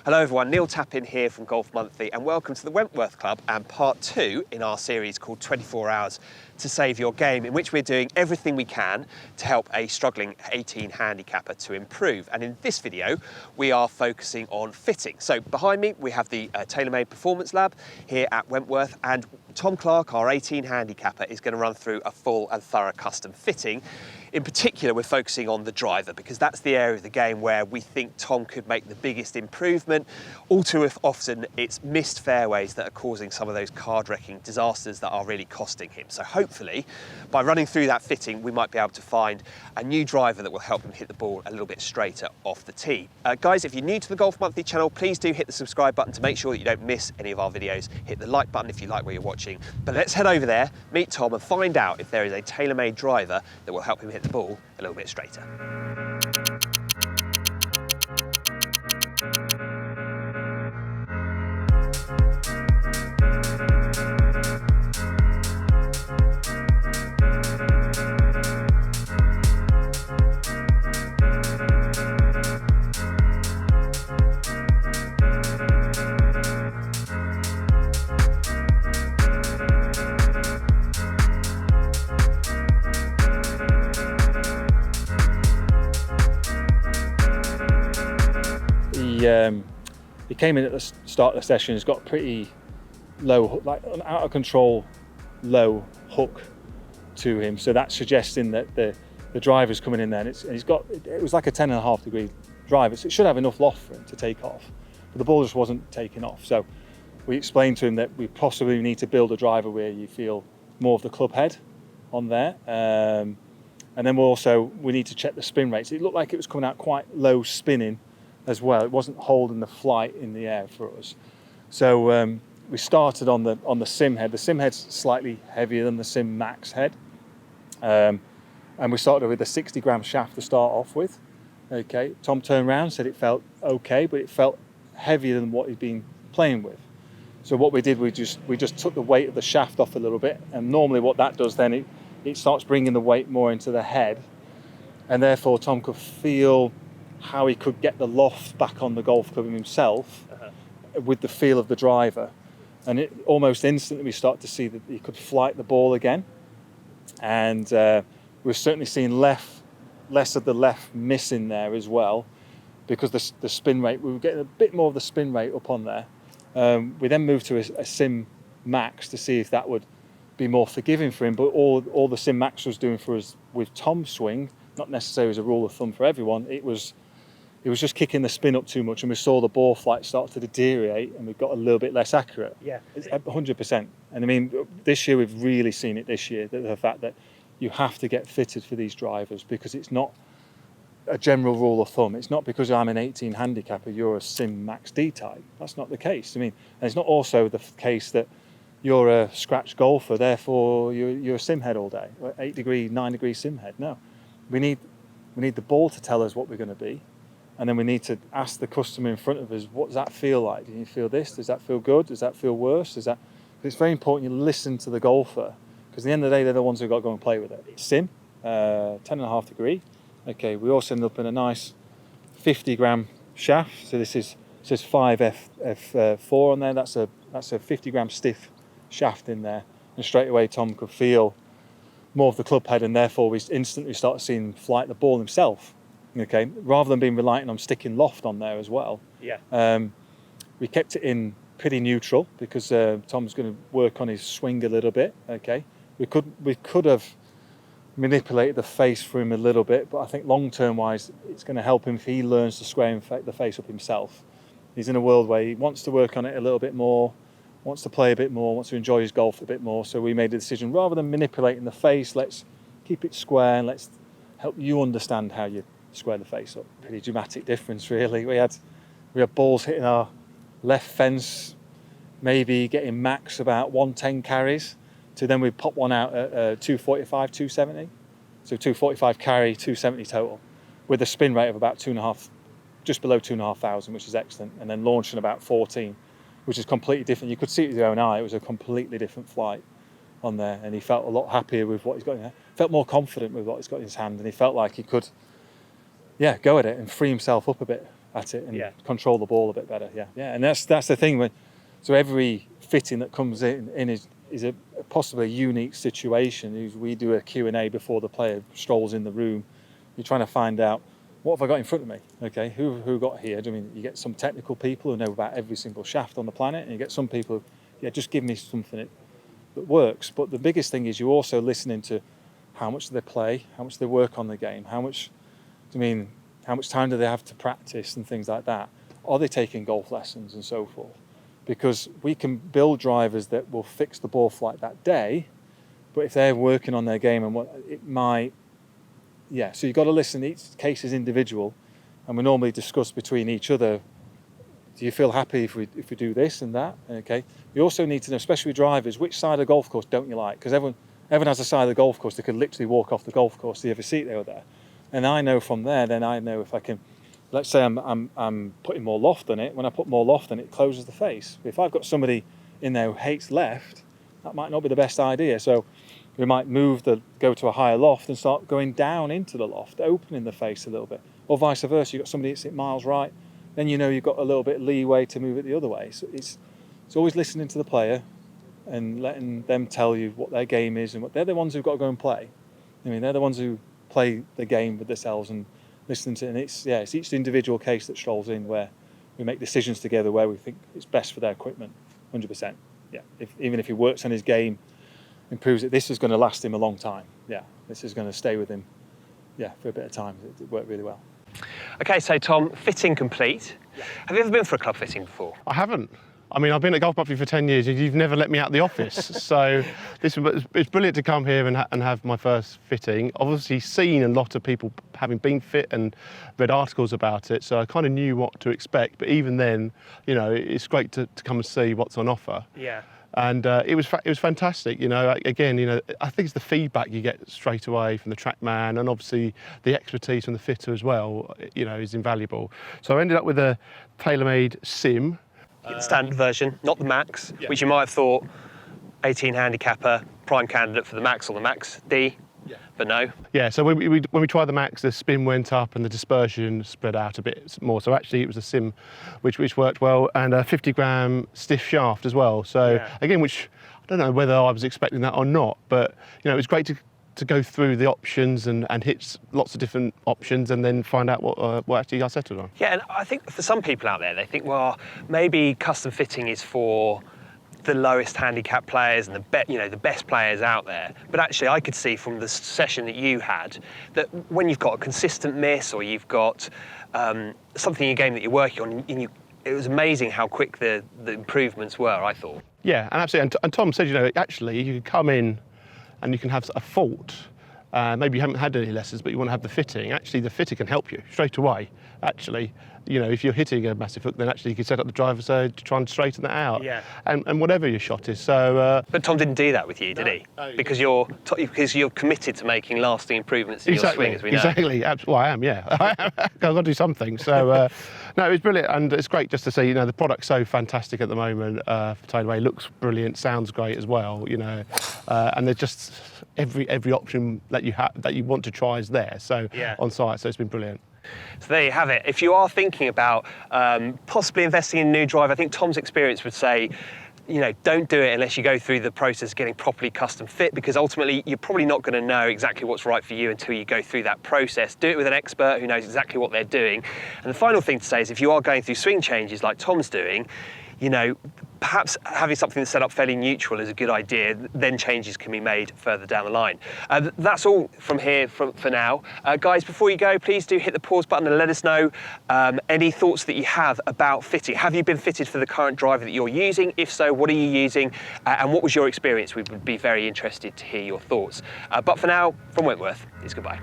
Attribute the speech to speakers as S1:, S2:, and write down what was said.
S1: Hello everyone, Neil Tappin here from Golf Monthly and welcome to the Wentworth Club and part 2 in our series called 24 Hours to Save Your Game, in which we're doing everything we can to help a struggling 18 handicapper to improve. And in this video, we are focusing on fitting. So behind me, we have the TaylorMade Performance Lab here at Wentworth, and Tom Clarke, our 18 handicapper, is going to run through a full and thorough custom fitting. In particular, we're focusing on the driver because that's the area of the game where we think Tom could make the biggest improvement. All too often, it's missed fairways that are causing some of those card-wrecking disasters that are really costing him. So hopefully, by running through that fitting, we might be able to find a new driver that will help him hit the ball a little bit straighter off the tee. Guys, if you're new to the Golf Monthly channel, please do hit the subscribe button to make sure that you don't miss any of our videos. Hit the like button if you like what you're watching. But let's head over there, meet Tom, and find out if there is a tailor-made driver that will help him hit the ball a little bit straighter.
S2: He came in at the start of the session. He's got pretty low, like an out of control low hook to him. So that's suggesting that the driver's coming in there, and it was like a 10.5 degree driver, so it should have enough loft for him to take off. But the ball just wasn't taking off. So we explained to him that we possibly need to build a driver where you feel more of the club head on there. And then we need to check the spin rates. It looked like it was coming out quite low spinning as well. It wasn't holding the flight in the air for us. So we started on the SIM head. The SIM head's slightly heavier than the SIM Max head. And we started with a 60 gram shaft to start off with. Okay, Tom turned around, said it felt okay, but it felt heavier than what he'd been playing with. So what we did, we just took the weight of the shaft off a little bit, and normally what that does then, it starts bringing the weight more into the head, and therefore Tom could feel how he could get the loft back on the golf club himself with the feel of the driver. And it almost instantly we start to see that he could flight the ball again. And we're certainly seeing less of the left miss in there as well, because the spin rate, we were getting a bit more of the spin rate up on there. We then moved to a SIM Max to see if that would be more forgiving for him, but all the SIM Max was doing for us with Tom's swing, not necessarily as a rule of thumb for everyone, it was just kicking the spin up too much, and we saw the ball flight start to deteriorate, and we got a little bit less accurate.
S1: Yeah,
S2: 100%. And I mean, this year we've really seen it. This year, the fact that you have to get fitted for these drivers, because it's not a general rule of thumb. It's not because I'm an 18 handicapper, you're a SIM Max D type. That's not the case. I mean, and it's not also the case that you're a scratch golfer, therefore you're a SIM head all day, 8 degree, 9 degree SIM head. No, we need the ball to tell us what we're going to be. And then we need to ask the customer in front of us, what does that feel like? Do you feel this? Does that feel good? Does that feel worse? It's very important you listen to the golfer, because at the end of the day, they're the ones who've got to go and play with it. SIM, 10.5 degree. Okay, we also end up in a nice 50 gram shaft. So this says 5F4 on there. That's a 50 gram stiff shaft in there. And straight away, Tom could feel more of the club head, and therefore we instantly started seeing him flight the ball himself. Okay, rather than being reliant on sticking loft on there as well.
S1: Yeah.
S2: We kept it in pretty neutral because Tom's going to work on his swing a little bit. Okay, we could have manipulated the face for him a little bit, but I think long-term wise, it's going to help him if he learns to square the face up himself. He's in a world where he wants to work on it a little bit more, wants to play a bit more, wants to enjoy his golf a bit more. So we made a decision, rather than manipulating the face, let's keep it square and let's help you understand how you square the face up. Pretty dramatic difference, really. We had balls hitting our left fence, maybe getting max about 110 carries, to then we pop one out at 245, 270. So 245 carry, 270 total, with a spin rate of about just below 2,500, which is excellent, and then launching about 14, which is completely different. You could see it with your own eye. It was a completely different flight on there, and he felt a lot happier with what he's got in there. Felt more confident with what he's got in his hand, and he felt like he could, go at it and free himself up a bit at it and control the ball a bit better. Yeah, and that's the thing. So every fitting that comes in is a possibly a unique situation. We do a Q&A before the player strolls in the room. You're trying to find out, what have I got in front of me? Okay, who got here? I mean, you get some technical people who know about every single shaft on the planet, and you get some people who, just give me something that works. But the biggest thing is you're also listening to how much do they play, how much do they work on the game, how much time do they have to practice and things like that. Are they taking golf lessons and so forth? Because we can build drivers that will fix the ball flight that day, but if they're working on their game and what it might, so you've got to listen. Each case is individual, and we normally discuss between each other. Do you feel happy if we do this and that? Okay. You also need to know, especially with drivers, which side of the golf course don't you like? Because everyone has a side of the golf course they could literally walk off the golf course to the other seat they were there, and I know from there. Then I know if I can. Let's say I'm putting more loft on it. When I put more loft on it, it closes the face. If I've got somebody in there who hates left, that might not be the best idea. So we might go to a higher loft and start going down into the loft, opening the face a little bit. Or vice versa, you've got somebody that's at miles right, then you've got a little bit of leeway to move it the other way. So it's always listening to the player and letting them tell you what their game is, and what they're the ones who've got to go and play. I mean, they're the ones who play the game with themselves and listening to it. And it's each individual case that strolls in where we make decisions together where we think it's best for their equipment, 100%. Yeah, even if he works on his game, improves it, this is going to last him a long time. Yeah, this is going to stay with him, for a bit of time. It worked really well.
S1: Okay, so Tom, fitting complete. Yeah. Have you ever been for a club fitting before?
S3: I haven't. I mean, I've been at Golf Monthly for 10 years and you've never let me out of the office. So it's brilliant to come here and have my first fitting. Obviously seen a lot of people having been fit and read articles about it, so I kind of knew what to expect. But even then, it's great to come and see what's on offer. Yeah. And it was fantastic. Again, I think it's the feedback you get straight away from the TrackMan, and obviously the expertise from the fitter as well, is invaluable. So I ended up with a TaylorMade SIM.
S1: The standard version, not the Max, which you might have thought 18 handicapper, prime candidate for the Max or the Max D, but no.
S3: Yeah, so when we tried the Max, the spin went up and the dispersion spread out a bit more. So actually it was a SIM which worked well, and a 50-gram stiff shaft as well. So again, which I don't know whether I was expecting that or not, but it was great to go through the options and hit lots of different options and then find out what actually I settled on.
S1: Yeah, and I think for some people out there, they think, well, maybe custom fitting is for the lowest handicap players and the best players out there. But actually, I could see from the session that you had that when you've got a consistent miss or you've got something in your game that you're working on, it was amazing how quick the improvements were, I thought.
S3: Yeah, and absolutely. And Tom said, actually, you could come in and you can have a fault. Maybe you haven't had any lessons, but you want to have the fitting. Actually, the fitter can help you straight away. Actually, if you're hitting a massive hook, then actually you can set up the driver so to try and straighten that out. Yeah. And whatever your shot is. So.
S1: But Tom didn't do that with you, did he? No. Because you're committed to making lasting improvements in your swing, as we know.
S3: Exactly. Well, I am. Yeah. I've got to do something. So. No, it was brilliant, and it's great just to see. The product's so fantastic at the moment. For TaylorMade, looks brilliant, sounds great as well. And there's just every option that you want to try is there. So on site, so it's been brilliant.
S1: So there you have it. If you are thinking about possibly investing in a new drive, I think Tom's experience would say, don't do it unless you go through the process of getting properly custom fit, because ultimately you're probably not going to know exactly what's right for you until you go through that process. Do it with an expert who knows exactly what they're doing. And the final thing to say is, if you are going through swing changes like Tom's doing, perhaps having something that's set up fairly neutral is a good idea. Then changes can be made further down the line. That's all from here for now. Guys, before you go, please do hit the pause button and let us know any thoughts that you have about fitting. Have you been fitted for the current driver that you're using? If so, what are you using? And what was your experience? We would be very interested to hear your thoughts. But for now, from Wentworth, it's goodbye.